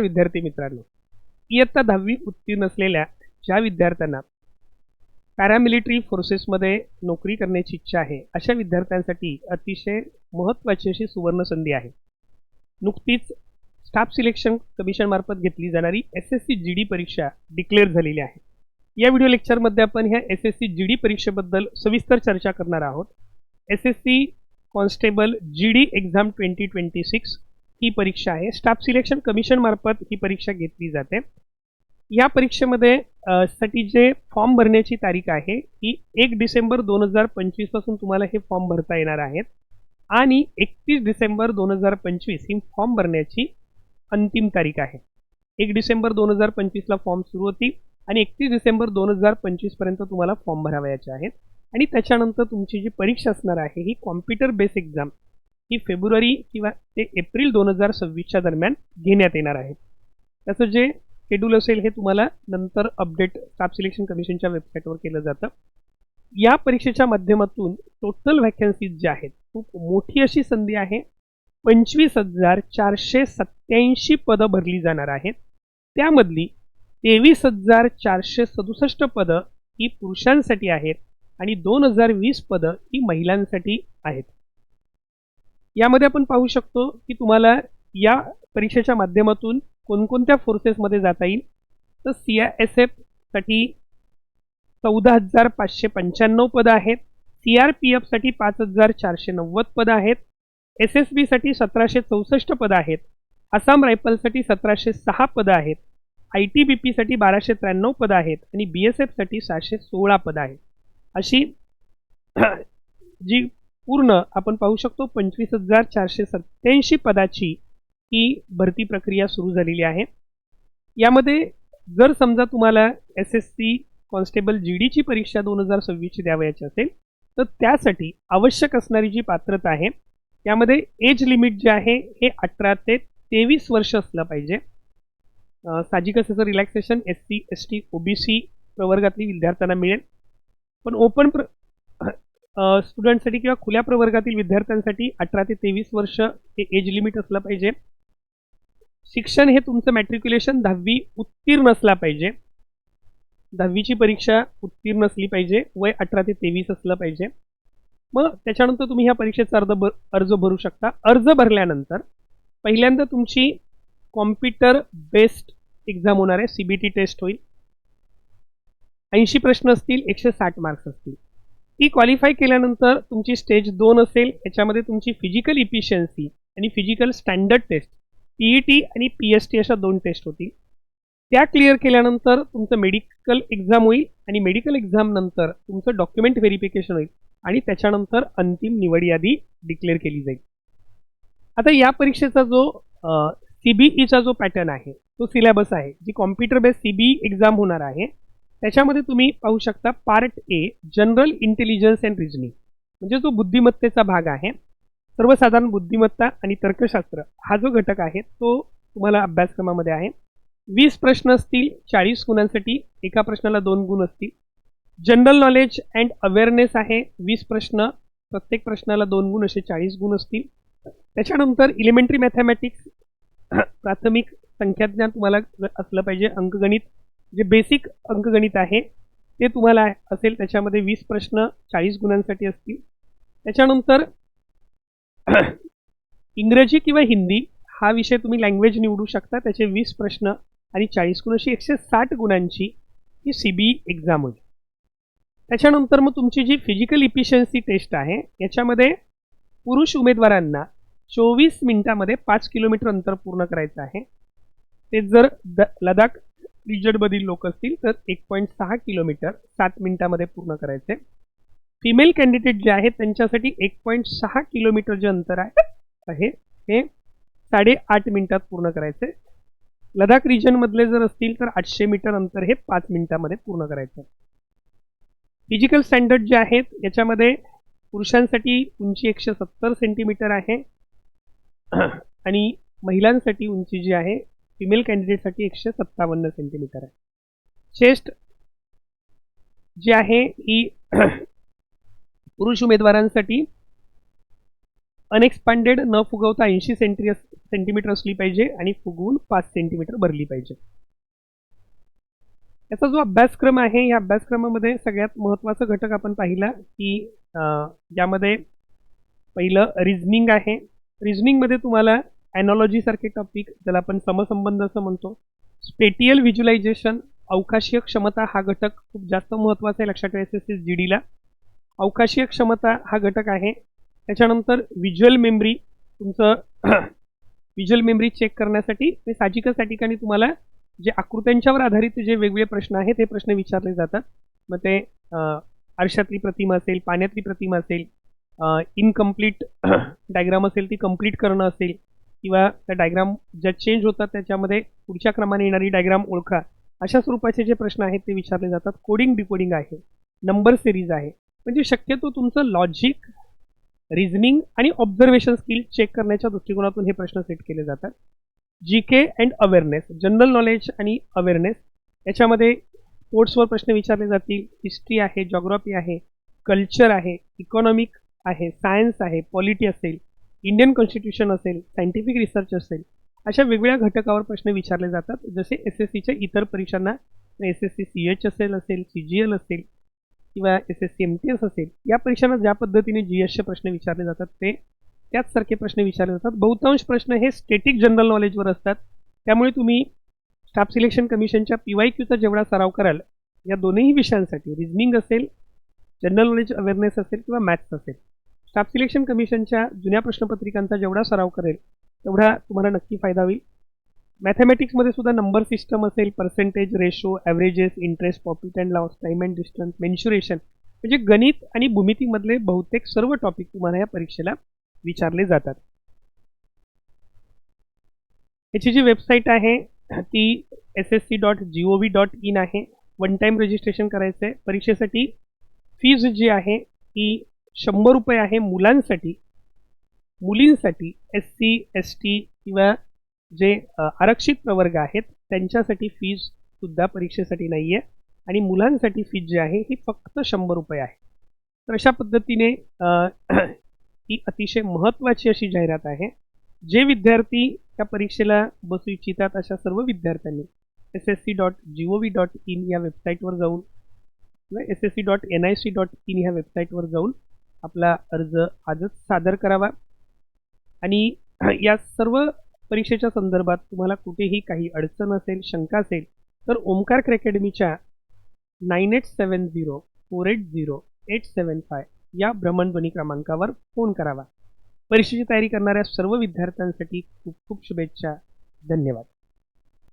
विद्यार्थी मित्रांनो, इयत्ता 10वी उत्तीर्ण असलेल्या ज्या विद्यार्थ्यांना पॅरामिलिटरी फोर्सेसमध्ये नोकरी करण्याची इच्छा आहे अशा विद्यार्थ्यांसाठी अतिशय महत्त्वाची अशी सुवर्ण संधी आहे. नुकतीच स्टाफ सिलेक्शन कमिशन मार्फत घेतली जाणारी SSC GD परीक्षा डिक्लेअर झालेली आहे. या व्हिडिओ लेक्चरमध्ये आपण ह्या SSC GD परीक्षेबद्दल सविस्तर चर्चा करणार आहोत. SSC कॉन्स्टेबल GD एक्झाम 2026 ही परीक्षा आहे. स्टाफ सिलेक्शन कमिशन मार्फत ही परीक्षा घेतली जाते. या परीक्षेमध्ये साठी जे फॉर्म भरण्याची तारीख आहे ही 1 डिसेंबर 2025 पासून तुम्हाला हे फॉर्म भरता येणार आहेत आणि 31 डिसेंबर 2025 ही फॉर्म भरण्याची अंतिम तारीख आहे. 1 डिसेंबर 2025 ला फॉर्म सुरू होतील आणि 31 डिसेंबर 2025 पर्यंत तुम्हाला फॉर्म भरावयाचे आहेत आणि त्याच्यानंतर तुमची जी परीक्षा असणार आहे ही कॉम्प्युटर बेस एक्झाम ही फेब्रुवारी किंवा ते एप्रिल 2026च्या दरम्यान घेण्यात येणार आहे. त्याचं जे शेड्यूल असेल हे तुम्हाला नंतर अपडेट स्टाफ सिलेक्शन कमिशनच्या वेबसाईटवर केलं जातं. या परीक्षेच्या माध्यमातून टोटल व्हॅकन्सीज ज्या आहेत खूप मोठी अशी संधी आहे. 25,487 पदं भरली जाणार आहेत. त्यामधली 23,467 पदं ही पुरुषांसाठी आहेत आणि 2,020 पदं ही महिलांसाठी आहेत. यामध्ये आपण पाहू शकतो की तुम्हाला या परीक्षेच्या माध्यमातून कोणकोणत्या फोर्सेसमध्ये जाता येईल. तर CISF साठी 14,595 पदं आहेत. CRPF साठी 5,490 पदं आहेत. SSB साठी 1,764 पदं आहेत. आसाम रायफलसाठी 1,706 पदं आहेत. ITBP साठी 1,293 पदं आहेत आणि BSF साठी 616 पदं आहेत. अशी जी पूर्ण आपण पाहू शकतो 25,487 पदाची ही भरती प्रक्रिया सुरू झालेली आहे. यामध्ये जर समजा तुम्हाला SSC कॉन्स्टेबल GDची परीक्षा 2026 द्यावयाची असेल तर त्यासाठी आवश्यक असणारी जी पात्रता आहे यामध्ये एज लिमिट जे आहे हे 18 ते 23 वर्ष असलं पाहिजे. साहजिकच असं रिलॅक्सेशन SC ST OBC प्रवर्गातील विद्यार्थ्यांना मिळेल, पण ओपन स्टुडंटसाठी किंवा खुल्या प्रवर्गातील विद्यार्थ्यांसाठी 18 ते 23 वर्ष हे एज लिमिट असलं पाहिजे. शिक्षण हे तुमचं मॅट्रिक्युलेशन 10वी उत्तीर्ण असला पाहिजे. 10वीची परीक्षा उत्तीर्ण असली पाहिजे. वय 18 ते 23 असलं पाहिजे. मग त्याच्यानंतर तुम्ही ह्या परीक्षेचा अर्ज भरू शकता. अर्ज भरल्यानंतर पहिल्यांदा तुमची कॉम्प्युटर बेस्ड एक्झाम होणार आहे. CBT टेस्ट होईल. 80 प्रश्न असतील, 160 मार्क्स असतील. ती क्वालिफाय केल्यानंतर तुमची स्टेज 2 असेल. याच्यामध्ये तुमची फिजिकल इफिशियन्सी आणि फिजिकल स्टँडर्ड टेस्ट PET आणि PST अशा 2 टेस्ट होतील. त्या क्लिअर केल्यानंतर तुमचं मेडिकल एक्झाम होईल आणि मेडिकल एक्झाम नंतर तुमचं डॉक्युमेंट व्हेरिफिकेशन होईल आणि त्याच्यानंतर अंतिम निवड यादी डिक्लेअर केली जाईल. आता या परीक्षेचा जो CBEचा जो पॅटर्न आहे तो सिलेबस आहे. जी कॉम्प्युटर बेस्ड CBE एक्झाम होणार आहे त्याच्यामध्ये तुम्ही पाहू शकता part A general intelligence and reasoning म्हणजे जो बुद्धिमत्तेचा भाग आहे. सर्वसाधारण बुद्धिमत्ता आणि तर्कशास्त्र हा जो घटक आहे तो तुम्हाला अभ्यासक्रमामध्ये आहे. 20 प्रश्न असतील, 40 गुणांसाठी. एका प्रश्नाला 2 गुण असतील. जनरल नॉलेज अँड अवेअरनेस आहे 20 प्रश्न, प्रत्येक प्रश्नाला 2 गुण असे 40 गुण असतील. त्याच्यानंतर इलिमेंटरी मॅथमॅटिक्स प्राथमिक संख्याज्ञान तुम्हाला असलं पाहिजे. अंकगणित जे बेसिक अंकगणित आहे ते तुम्हाला असेल. त्याच्यामध्ये 20 प्रश्न 40 गुणांसाठी असतील. त्याच्यानंतर इंग्रजी किंवा हिंदी हा विषय तुम्ही लँग्वेज निवडू शकता. त्याचे 20 प्रश्न आणि 40 गुण अशी 160 गुणांची ही CBE एक्झाम होईल. त्याच्यानंतर मग तुमची जी फिजिकल इफिशियन्सी टेस्ट आहे याच्यामध्ये पुरुष उमेदवारांना 24 मिनिटामध्ये 5 किलोमीटर अंतर पूर्ण करायचं आहे. ते जर लडाख रिजनमधील लोक असतील तर 1.6 किलोमीटर 7 मिनिटामध्ये पूर्ण करायचे. फिमेल कॅन्डिडेट जे आहेत त्यांच्यासाठी 1.6 किलोमीटर जे अंतर आहे हे 8.5 मिनिटात पूर्ण करायचे. लडाख रिजनमधले जर असतील तर 800 मीटर अंतर हे 5 मिनिटामध्ये पूर्ण करायचं. फिजिकल स्टँडर्ड जे आहेत याच्यामध्ये पुरुषांसाठी उंची 170 सेंटीमीटर आहे आणि महिलांसाठी उंची जी आहे फिमेल कॅन्डिडेटसाठी 157 सेंटीमीटर आहे. चेस्ट जी आहे ही पुरुष उमेदवारांसाठी अनएक्सपांडेड न फुगवता 80 सेंटीमीटर असली पाहिजे आणि फुगवून 5 सेंटीमीटर भरली पाहिजे. याचा जो अभ्यासक्रम आहे या अभ्यासक्रमामध्ये सगळ्यात महत्त्वाचा घटक आपण पाहिला की यामध्ये पहिलं रिझनिंग आहे. रिझनिंगमध्ये तुम्हाला ॲनॉलॉजी सारखे टॉपिक, ज्याला आपण समसंबंध असं म्हणतो, स्पेटियल व्हिज्युअलायझेशन, अवकाशीय क्षमता हा घटक खूप जास्त महत्त्वाचा आहे लक्षात ठेवा. SSC GDला अवकाशीय क्षमता हा घटक आहे. त्याच्यानंतर व्हिज्युअल मेमरी, तुमचं व्हिज्युअल मेमरी चेक करण्यासाठी ते साहजिकच त्या ठिकाणी तुम्हाला जे आकृत्यांच्यावर आधारित जे वेगवेगळे प्रश्न आहेत ते प्रश्न विचारले जातात. मग ते आरशातली प्रतिमा असेल, पाण्यातली प्रतिमा असेल, इनकम्प्लीट डायग्राम असेल ती कंप्लीट करणं असेल, किंवा त्या डायग्राम ज्या चेंज होतात त्याच्यामध्ये पुढच्या क्रमाने येणारी डायग्राम ओळखा, अशा स्वरूपाचे जे प्रश्न आहेत ते विचारले जातात. कोडिंग डिकोडिंग आहे, नंबर सिरीज आहे. म्हणजे शक्यतो तुमचं लॉजिक, रिझनिंग आणि ऑब्झर्वेशन स्किल चेक करण्याच्या दृष्टिकोनातून हे प्रश्न सेट केले जातात. GK and awareness, general knowledge आणि अवेअरनेस, याच्यामध्ये स्पोर्ट्सवर प्रश्न विचारले जातील. हिस्ट्री आहे, जॉग्राफी आहे, कल्चर आहे, इकॉनॉमिक आहे, सायन्स आहे, पॉलिटी असेल, इंडियन कॉन्स्टिट्यूशन असेल, सायंटिफिक रिसर्च असेल, अशा वेगवेगळ्या घटकावर प्रश्न विचारले जातात. जसे SSCच्या इतर परीक्षांना SSC CH असेल, CGL असेल किंवा SSC MTS असेल, या परीक्षांना ज्या पद्धतीने GSचे प्रश्न विचारले जातात ते त्याचसारखे प्रश्न विचारले जातात. बहुतांश प्रश्न हे स्टॅटिक जनरल नॉलेजवर असतात. त्यामुळे तुम्ही स्टाफ सिलेक्शन कमिशनच्या PYQचा जेवढा सराव कराल या दोन्ही विषयांसाठी, रिझनिंग असेल, जनरल नॉलेज अवेअरनेस असेल किंवा मॅथ्स असेल, स्टाफ सिलेक्शन कमिशनच्या जुन्या प्रश्नपत्रिकांचा जेवढा सराव करेल तेवढा तुम्हाला नक्की फायदा होईल. मॅथमॅटिक्समध्ये सुद्धा नंबर सिस्टम असेल, percentage, ratio, averages, interest, profit and loss, time and distance, mensuration, म्हणजे गणित आणि भूमितीमधले बहुतेक सर्व टॉपिक तुम्हाला या परीक्षेला विचारले जातात. याची जी वेबसाईट आहे ती ssc.gov.in आहे. वन टाईम रजिस्ट्रेशन करायचं आहे. परीक्षेसाठी फीज जी आहे ती 100 रुपये आहे मुलांसाठी. मुलींसाठी SC ST किंवा जे आरक्षित प्रवर्ग आहेत त्यांच्यासाठी फीज सुद्धा परीक्षेसाठी नाही आहे, आणि मुलांसाठी फीज जी आहे ही फक्त 100 रुपये आहे. तर अशा पद्धतीने ही अतिशय महत्त्वाची अशी जाहिरात आहे. जे विद्यार्थी त्या परीक्षेला बसू इच्छितात अशा सर्व विद्यार्थ्यांनी ssc.gov.in या वेबसाईटवर जाऊन किंवा ssc.nic.in ह्या वेबसाईटवर जाऊन आपला अर्ज आजच सादर करावा. आणि या सर्व परीक्षेच्या संदर्भात तुम्हाला कुठेही काही अडचण असेल, शंका असेल तर ओमकार अकॅडमीच्या 9870480875 या भ्रमणध्वनी क्रमांकावर फोन करावा. परीक्षेची तयारी करणाऱ्या सर्व विद्यार्थ्यांसाठी खूप खूप शुभेच्छा. धन्यवाद.